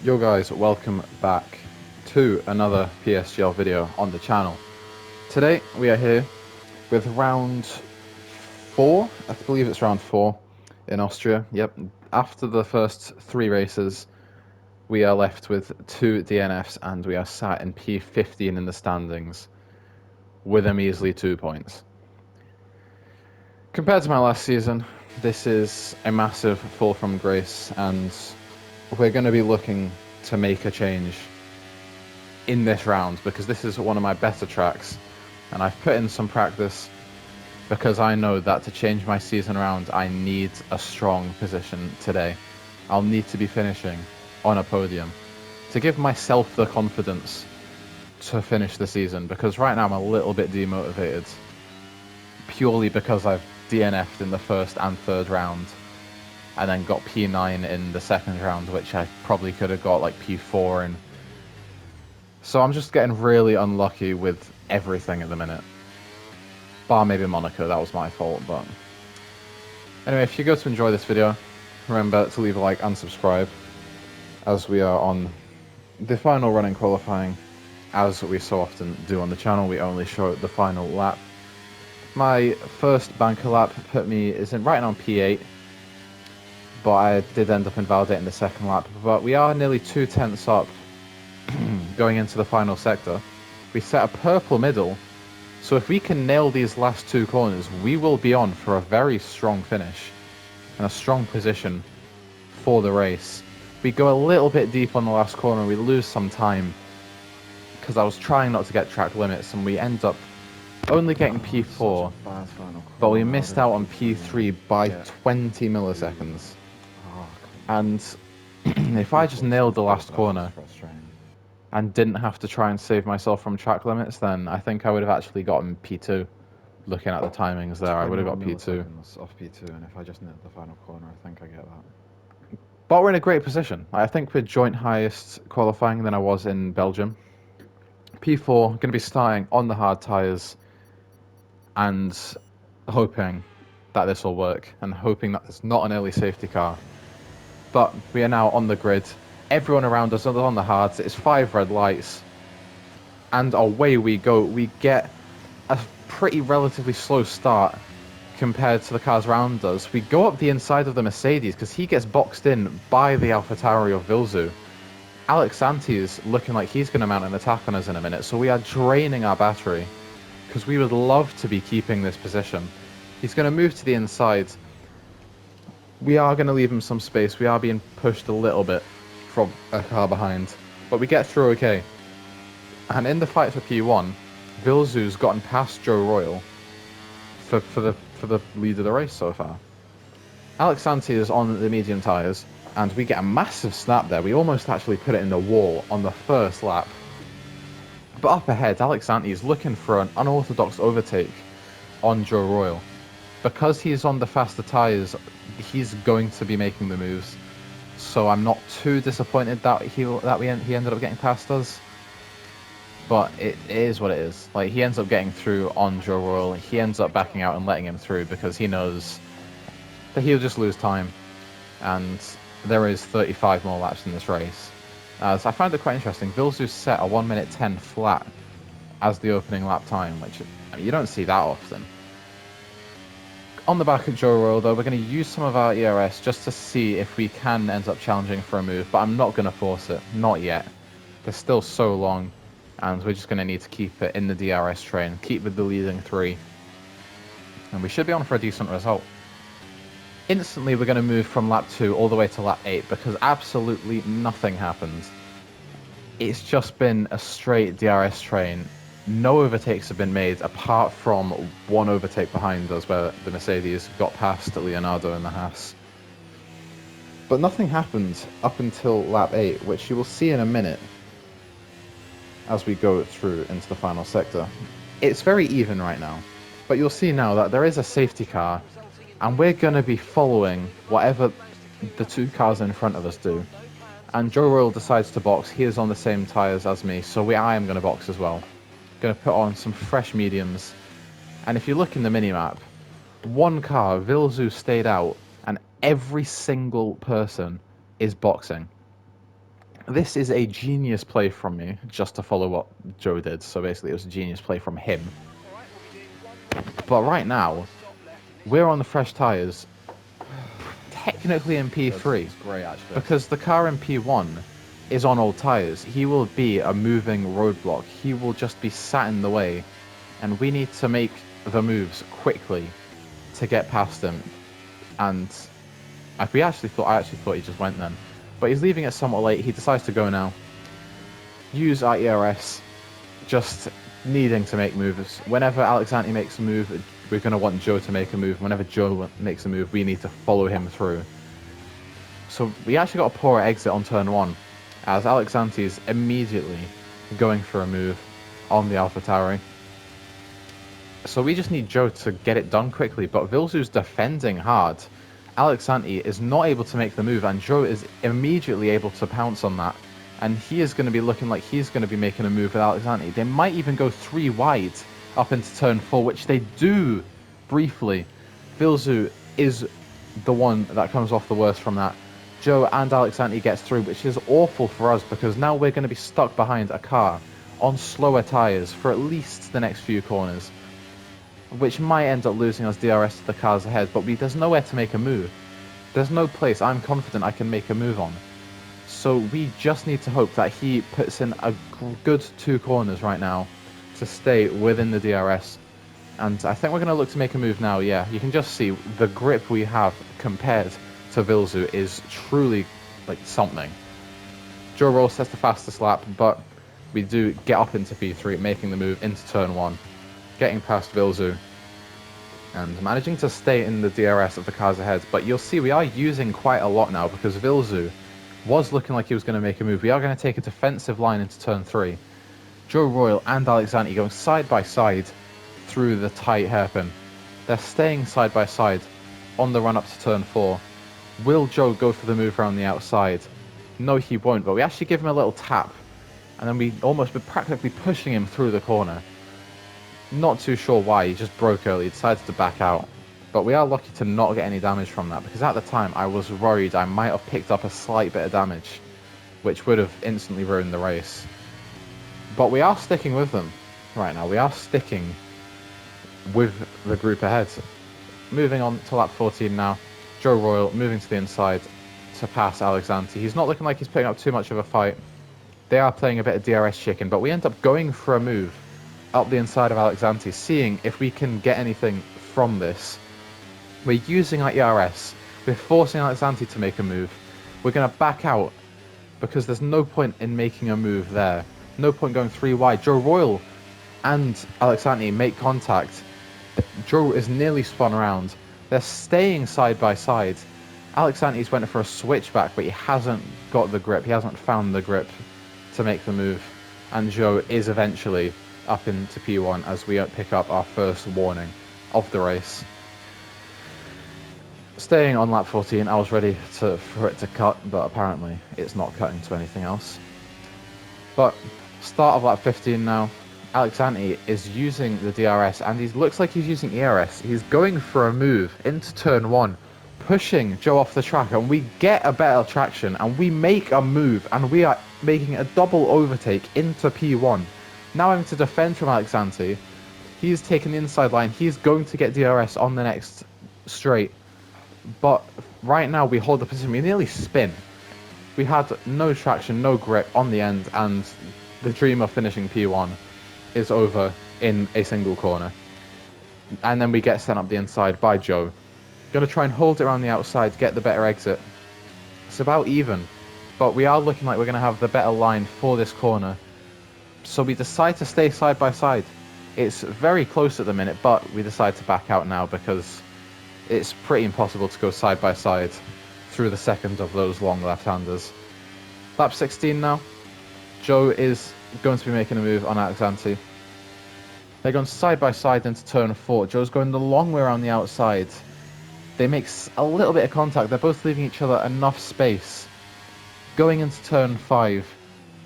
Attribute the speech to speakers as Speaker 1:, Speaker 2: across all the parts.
Speaker 1: Yo guys, welcome back to another PSGL video on the channel. Today we are here with round 4, I believe it's round 4 in Austria. Yep, after the first 3 races we are left with 2 DNFs and we are sat in P15 in the standings with a measly 2 points. Compared to my last season, this is a massive fall from grace and we're going to be looking to make a change in this round because this is one of my better tracks and I've put in some practice because I know that to change my season around I need a strong position today. I'll need to be finishing on a podium to give myself the confidence to finish the season, because right now I'm a little bit demotivated purely because I've DNF'd in the first and third round and then got P9 in the second round, which I probably could have got like P4 in. So I'm just getting really unlucky with everything at the minute. Bar maybe Monaco, that was my fault, but... Anyway, if you go to enjoy this video, remember to leave a like and subscribe, as we are on the final run in qualifying. As we so often do on the channel, we only show the final lap. My first banker lap put me right now on P8, but I did end up invalidating the second lap. But we are nearly 2 tenths up going into the final sector. We set a purple middle, so if we can nail these last 2 corners, we will be on for a very strong finish and a strong position for the race. We go a little bit deep on the last corner, we lose some time because I was trying not to get track limits, and we end up only getting P4, but we missed out on P3 by 20 milliseconds. And if I just nailed the last corner and didn't have to try and save myself from track limits, then I think I would have actually gotten P2. Looking at the timings there, I would have got P2.
Speaker 2: Off P2, and if I just nailed the final corner, I think I get that.
Speaker 1: But we're in a great position. I think we're joint highest qualifying than I was in Belgium. P4, going to be starting on the hard tyres and hoping that this will work and hoping that there's not an early safety car. But we are now on the grid. Everyone around us is on the hards. It's 5 red lights. And away we go. We get a pretty relatively slow start compared to the cars around us. We go up the inside of the Mercedes because he gets boxed in by the AlphaTauri of Vilzu. Alex Santi is looking like he's going to mount an attack on us in a minute, so we are draining our battery because we would love to be keeping this position. He's going to move to the inside. We are going to leave him some space. We are being pushed a little bit from a car behind, but we get through okay. And in the fight for P1, Vilzu's gotten past Joe Royal for the lead of the race so far. Alex Santi is on the medium tyres, and we get a massive snap there. We almost actually put it in the wall on the first lap. But up ahead, Alex Santi is looking for an unorthodox overtake on Joe Royal. Because he's on the faster tyres, he's going to be making the moves. So I'm not too disappointed that he ended up getting past us. But it is what it is. Like, he ends up getting through on Joe Royal. He ends up backing out and letting him through because he knows that he'll just lose time. And there is 35 more laps in this race. So I found it quite interesting. Vilzu set a 1 minute 10 flat as the opening lap time, which, I mean, you don't see that often. On the back of Joe Royal, though, we're going to use some of our ERS just to see if we can end up challenging for a move, but I'm not going to force it. Not yet. They're still so long, and we're just going to need to keep it in the DRS train, keep with the leading 3, and we should be on for a decent result. Instantly, we're going to move from lap 2 all the way to lap 8 because absolutely nothing happened. It's just been a straight DRS train. No overtakes have been made apart from one overtake behind us where the Mercedes got past Leonardo in the Haas. But nothing happened up until lap 8, which you will see in a minute as we go through into the final sector. It's very even right now, but you'll see now that there is a safety car and we're going to be following whatever the 2 cars in front of us do. And Joe Royal decides to box. He is on the same tyres as me, so I am going to box as well. Going to put on some fresh mediums. And if you look in the minimap, one car, Vilzu, stayed out, and every single person is boxing. This is a genius play from me, just to follow what Joe did. So basically, it was a genius play from him. But right now, we're on the fresh tyres, technically in P3.
Speaker 2: It's great, actually.
Speaker 1: Because the car in P1 is on old tyres. He will be a moving roadblock. He will just be sat in the way. And we need to make the moves quickly to get past him. And I actually thought he just went then. But he's leaving it somewhat late. He decides to go now. Use our ERS. Just needing to make moves. Whenever Alexander makes a move, we're going to want Joe to make a move. Whenever Joe makes a move, we need to follow him through. So we actually got a poor exit on turn 1, as Alexanti is immediately going for a move on the AlphaTauri. So we just need Joe to get it done quickly, but Vilzu's defending hard. Alexanti is not able to make the move, and Joe is immediately able to pounce on that. And he is going to be looking like he's going to be making a move with Alexanti. They might even go 3 wide up into turn 4, which they do briefly. Vilzu is the one that comes off the worst from that. Joe and Alexanti gets through, which is awful for us because now we're going to be stuck behind a car on slower tyres for at least the next few corners, which might end up losing us DRS to the cars ahead, but there's nowhere to make a move. There's no place I'm confident I can make a move on. So we just need to hope that he puts in a good 2 corners right now to stay within the DRS. And I think we're going to look to make a move now, yeah. You can just see the grip we have compared to Vilzu is truly like something. Joe Roll sets the fastest lap, but we do get up into P3, making the move into turn 1, getting past Vilzu, and managing to stay in the DRS of the cars ahead. But you'll see we are using quite a lot now because Vilzu was looking like he was going to make a move. We are going to take a defensive line into turn 3. Joe Royal and Alexanti going side by side through the tight hairpin. They're staying side by side on the run up to turn 4. Will Joe go for the move around the outside? No, he won't, but we actually give him a little tap, and then we almost be practically pushing him through the corner. Not too sure why, he just broke early, he decided to back out. But we are lucky to not get any damage from that, because at the time I was worried I might have picked up a slight bit of damage, which would have instantly ruined the race. But we are sticking with them right now, we are sticking with the group ahead. Moving on to lap 14 now. Joe Royal moving to the inside to pass Alexanti. He's not looking like he's putting up too much of a fight. They are playing a bit of DRS chicken, but we end up going for a move up the inside of Alexanti, seeing if we can get anything from this. We're using our ERS. We're forcing Alexanti to make a move. We're going to back out because there's no point in making a move there. No point going 3 wide. Joe Royal and Alexanti make contact. Joe is nearly spun around. They're staying side by side. Alexanti's went for a switchback, but he hasn't got the grip. He hasn't found the grip to make the move. And Joe is eventually up into P1 as we pick up our first warning of the race. Staying on lap 14, I was ready for it to cut, but apparently it's not cutting to anything else. But start of lap 15 now. Alexanti is using the DRS, and he looks like he's using ERS. He's going for a move into turn 1, pushing Joe off the track, and we get a better traction, and we make a move, and we are making a double overtake into P1. Now having to defend from Alexanti. He's taking the inside line. He's going to get DRS on the next straight. But right now we hold the position. We nearly spin. We had no traction, no grip on the end, and the dream of finishing P1 is over in a single corner. And then we get sent up the inside by Joe. Going to try and hold it around the outside, get the better exit. It's about even, but we are looking like we're going to have the better line for this corner. So we decide to stay side by side. It's very close at the minute, but we decide to back out now because it's pretty impossible to go side by side through the second of those long left-handers. Lap 16 now. Joe is going to be making a move on Alexanti. They're going side by side into turn 4. Joe's going the long way around the outside. They make a little bit of contact. They're both leaving each other enough space. Going into turn 5,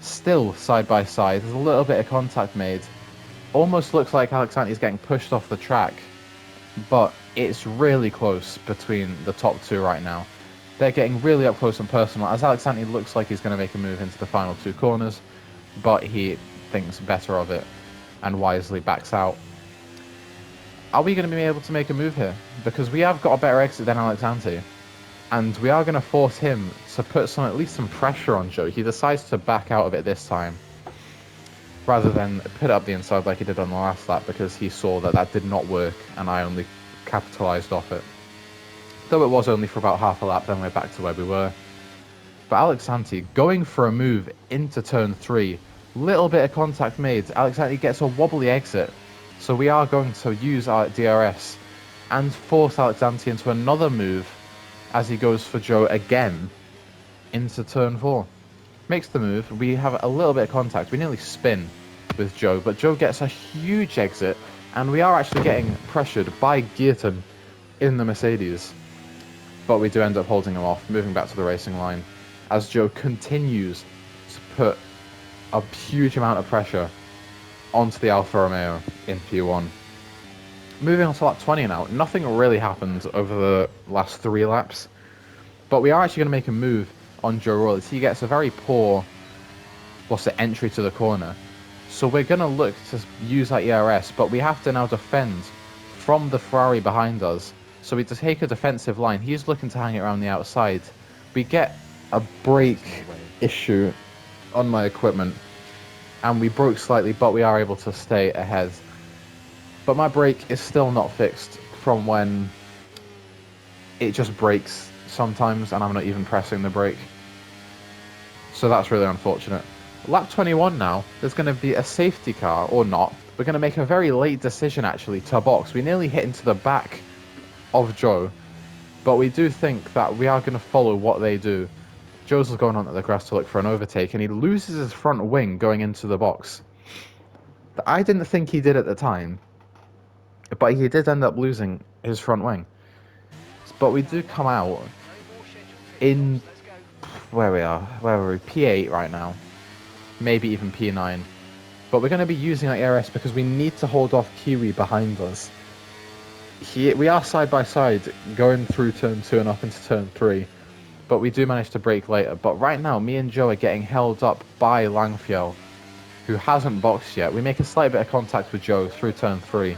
Speaker 1: still side by side. There's a little bit of contact made. Almost looks like Alexanti is getting pushed off the track, but it's really close between the top 2 right now. They're getting really up close and personal, as Alexander looks like he's going to make a move into the final 2 corners, but he thinks better of it and wisely backs out. Are we going to be able to make a move here? Because we have got a better exit than Alexander, and we are going to force him to put at least some pressure on Joe. He decides to back out of it this time, rather than put it up the inside like he did on the last lap, because he saw that that did not work and I only capitalised off it. Though it was only for about half a lap, then we're back to where we were. But Alexander going for a move into turn 3, little bit of contact made. Alexander gets a wobbly exit, so we are going to use our DRS and force Alexander into another move as he goes for Joe again into turn 4. Makes the move, we have a little bit of contact, we nearly spin with Joe, but Joe gets a huge exit, and we are actually getting pressured by Geerton in the Mercedes. But we do end up holding him off, moving back to the racing line, as Joe continues to put a huge amount of pressure onto the Alfa Romeo in P1. Moving on to lap 20 now, nothing really happened over the last 3 laps, but we are actually going to make a move on Joe Roll. He gets a very poor entry to the corner, so we're going to look to use that ERS, but we have to now defend from the Ferrari behind us. So we just take a defensive line. He's looking to hang it around the outside. We get a brake issue on my equipment, and we broke slightly, but we are able to stay ahead. But my brake is still not fixed from when it just breaks sometimes, and I'm not even pressing the brake. So that's really unfortunate. Lap 21 now, there's going to be a safety car, or not. We're going to make a very late decision actually to box. We nearly hit into the back of Joe, but we do think that we are going to follow what they do. Joe's going onto the grass to look for an overtake, and he loses his front wing going into the box. I didn't think he did at the time, but he did end up losing his front wing. But we do come out in where are we? P8 right now, maybe even P9. But we're going to be using our ERS because we need to hold off Kiwi behind us. We are side by side going through turn 2 and up into turn 3, but we do manage to brake later. But right now, me and Joe are getting held up by Langfiel, who hasn't boxed yet. We make a slight bit of contact with Joe through turn 3,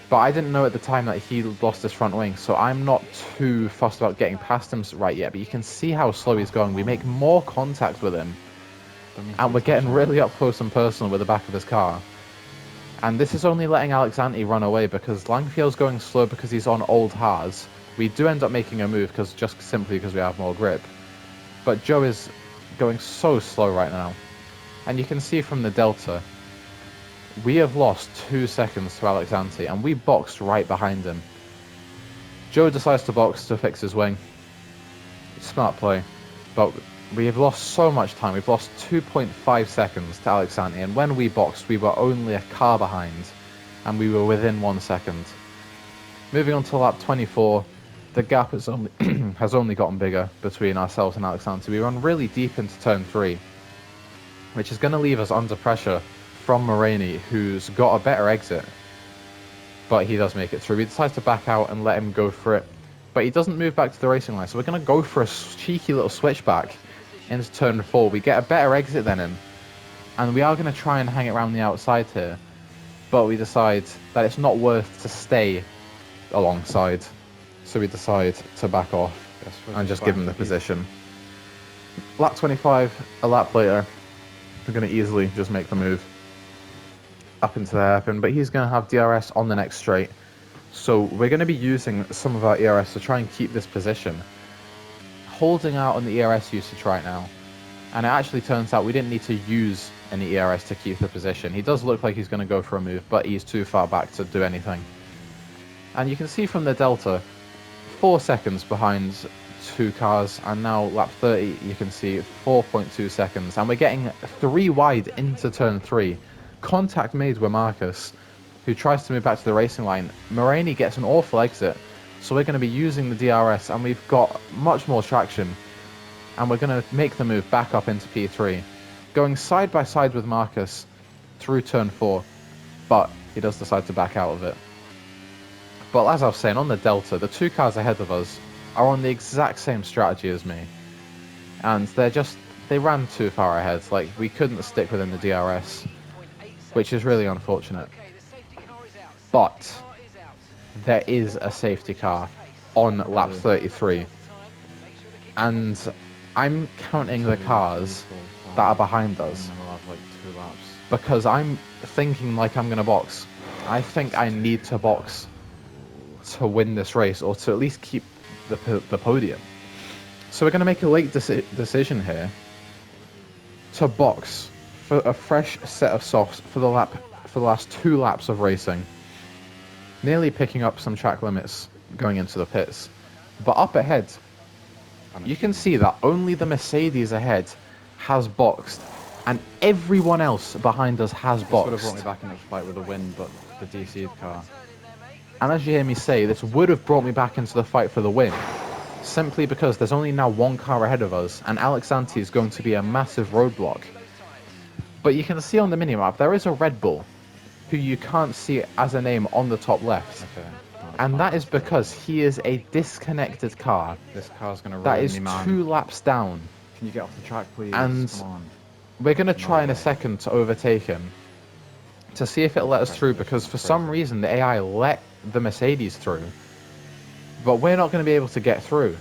Speaker 1: but I didn't know at the time that he lost his front wing, so I'm not too fussed about getting past him right yet. But you can see how slow he's going. We make more contact with him, and we're getting really up close and personal with the back of his car. And this is only letting Alexander run away because Langfield's going slow because he's on old hards. We do end up making a move simply because we have more grip. But Joe is going so slow right now. And you can see from the delta, we have lost 2 seconds to Alexander, and we boxed right behind him. Joe decides to box to fix his wing. Smart play. But we have lost so much time. We've lost 2.5 seconds to Alexander, and when we boxed, we were only a car behind, and we were within 1 second. Moving on to lap 24, the gap has only gotten bigger between ourselves and Alexander. We run really deep into turn 3, which is going to leave us under pressure from Morini, who's got a better exit, but he does make it through. He decides to back out and let him go for it, but he doesn't move back to the racing line, so we're going to go for a cheeky little switchback into turn 4. We get a better exit than him, and we are going to try and hang it around the outside here, but we decide that it's not worth to stay alongside, so we decide to back off and just give him the position. Lap 25, a lap later, we're going to easily just make the move up into the hairpin, but he's going to have DRS on the next straight, so we're going to be using some of our ERS to try and keep this position. Holding out on the ERS usage right now, and it actually turns out we didn't need to use any ERS to keep the position. He does look like he's going to go for a move, but he's too far back to do anything. And you can see from the delta, 4 seconds behind 2 cars, and now lap 30 you can see 4.2 seconds, and we're getting 3 wide into turn 3. Contact made with Marcus, who tries to move back to the racing line. Morini gets an awful exit, so we're going to be using the DRS, and we've got much more traction, and we're going to make the move back up into P3, going side by side with Marcus through turn 4, but he does decide to back out of it. But as I was saying, on the delta, the 2 cars ahead of us are on the exact same strategy as me. And they ran too far ahead. Like, we couldn't stick within the DRS, which is really unfortunate. But there is a safety car on lap 33. And I'm counting the cars that are behind us.
Speaker 2: And we'll have like 2 laps.
Speaker 1: Because I'm thinking like I'm going to box. I think I need to box to win this race, or to at least keep the podium. So we're going to make a late decision here to box for a fresh set of softs for the last 2 laps of racing. Nearly picking up some track limits going into the pits. But up ahead, you can see that only the Mercedes ahead has boxed, and everyone else behind us has
Speaker 2: This would have
Speaker 1: boxed.
Speaker 2: brought me back in the fight with a win, but the DC'd car.
Speaker 1: And as you hear me say, this would have brought me back into the fight for the win, simply because there's only now 1 car ahead of us, and Alex Anti is going to be a massive roadblock. But you can see on the minimap, there is a Red Bull, who you can't see as a name on the top left.
Speaker 2: Okay.
Speaker 1: And that is because he is a disconnected car
Speaker 2: This car's gonna
Speaker 1: that
Speaker 2: ruin
Speaker 1: is
Speaker 2: me, man.
Speaker 1: 2 laps down.
Speaker 2: Can you get off the track, please?
Speaker 1: And
Speaker 2: Come on.
Speaker 1: we're going to try in a
Speaker 2: way.
Speaker 1: second to overtake him, to see if it let us through, because for some reason the AI let the Mercedes through, but we're not going to be able to get through.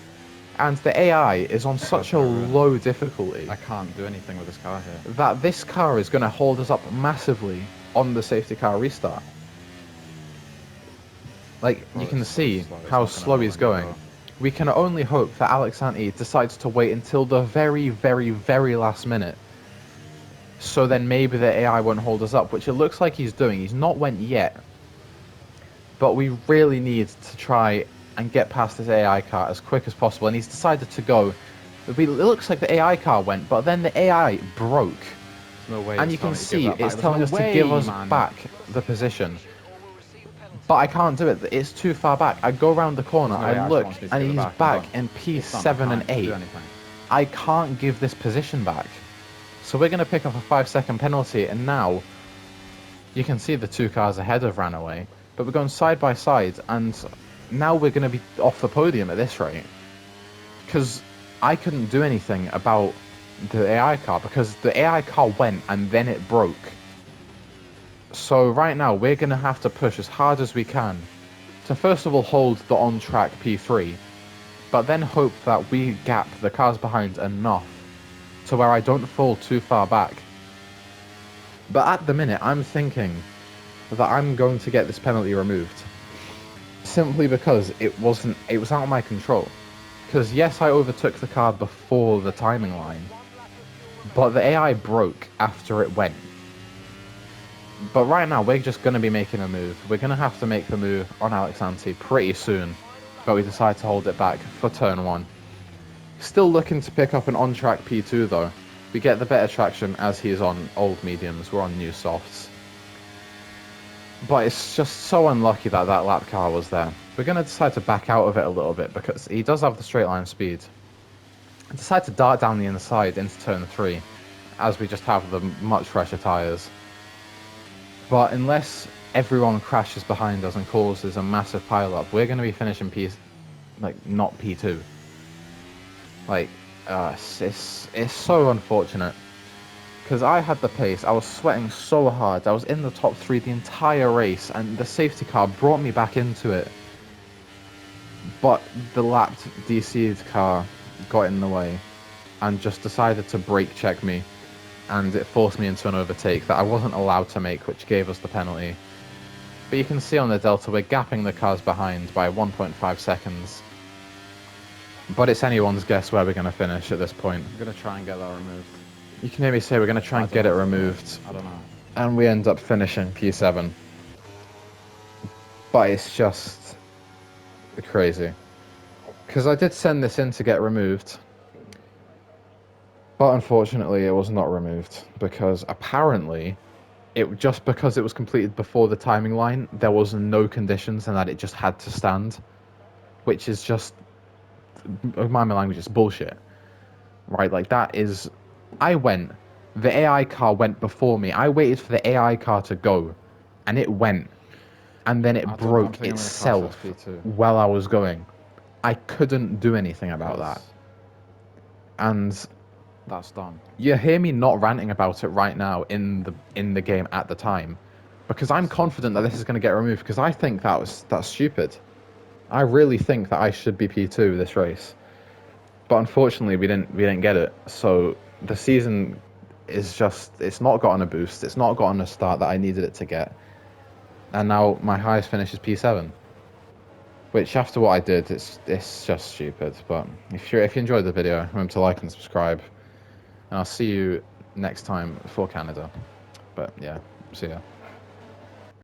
Speaker 1: And the AI is on such a low difficulty
Speaker 2: I can't do anything with this car here.
Speaker 1: that this car is going to hold us up massively on the safety car restart. Like,
Speaker 2: Well,
Speaker 1: you can
Speaker 2: it's
Speaker 1: see
Speaker 2: slow. It's
Speaker 1: how
Speaker 2: not gonna
Speaker 1: slow he's
Speaker 2: let me
Speaker 1: going.
Speaker 2: go.
Speaker 1: We can only hope that Alex Anti decides to wait until the very, very, very last minute. So then maybe the AI won't hold us up, which it looks like he's doing. He's not went yet. But we really need to try and get past this AI car as quick as possible. And he's decided to go. It looks like the AI car went, but then the AI broke.
Speaker 2: There's no way.
Speaker 1: And
Speaker 2: it's
Speaker 1: you can
Speaker 2: telling me to
Speaker 1: see
Speaker 2: give that back.
Speaker 1: it's
Speaker 2: There's
Speaker 1: telling
Speaker 2: no
Speaker 1: us to
Speaker 2: way,
Speaker 1: give us
Speaker 2: man.
Speaker 1: back the position. But I can't do it. It's too far back. I go around the corner,
Speaker 2: There's no way
Speaker 1: I
Speaker 2: it
Speaker 1: look,
Speaker 2: actually wants me to
Speaker 1: and
Speaker 2: give it
Speaker 1: he's
Speaker 2: back. I'm
Speaker 1: back
Speaker 2: done.
Speaker 1: in
Speaker 2: It's done. I
Speaker 1: P7 and
Speaker 2: can't do
Speaker 1: 8.
Speaker 2: anything.
Speaker 1: I can't give this position back. So we're going to pick up a 5-second penalty, and now you can see the 2 cars ahead have ran away. But we're going side by side, and now we're going to be off the podium at this rate. Because I couldn't do anything about the AI car, because the AI car went and then it broke. So right now we're going to have to push as hard as we can to first of all hold the on-track P3, but then hope that we gap the cars behind enough to where I don't fall too far back. But at the minute, I'm thinking that I'm going to get this penalty removed. Simply because it was out of my control. Because yes, I overtook the car before the timing line, but the AI broke after it went. But right now, we're just going to be making a move. We're going to have to make the move on Alex Anti pretty soon, but we decide to hold it back for turn 1. Still looking to pick up an on-track P2 though. We get the better traction as he's on old mediums, we're on new softs. But it's just so unlucky that that lap car was there. We're going to decide to back out of it a little bit because he does have the straight line speed. I decide to dart down the inside into turn 3 as we just have the much fresher tyres. But unless everyone crashes behind us and causes a massive pile-up, we're going to be finishing not P2. It's so unfortunate. Because I had the pace, I was sweating so hard, I was in the top 3 the entire race, and the safety car brought me back into it. But the lapped DC'd car got in the way, and just decided to brake check me, and it forced me into an overtake that I wasn't allowed to make, which gave us the penalty. But you can see on the Delta, we're gapping the cars behind by 1.5 seconds. But it's anyone's guess where we're going to finish at this point.
Speaker 2: I'm gonna try and get that removed.
Speaker 1: You can hear me say we're going to try and get it removed,
Speaker 2: I don't know.
Speaker 1: and we end up finishing P7. But it's just crazy. Because I did send this in to get removed, but unfortunately it was not removed, because apparently, because it was completed before the timing line, there was no conditions and that it just had to stand, which is just, mind my language, it's bullshit. Right, like that is... the AI car went before me. I waited for the AI car to go, and it went, and then it broke itself while I was going. I couldn't do anything about that. And
Speaker 2: that's done.
Speaker 1: you hear me not ranting about it right now in the game at the time, because I'm confident that this is going to get removed, because I think that's stupid. I really think that I should be P2 this race. But unfortunately we didn't get it. So the season is just, it's not gotten a boost. It's not gotten a start that I needed it to get. And now my highest finish is P7. Which, after what I did, it's just stupid. But if you enjoyed the video, remember to like and subscribe. And I'll see you next time for Canada. But yeah, see ya.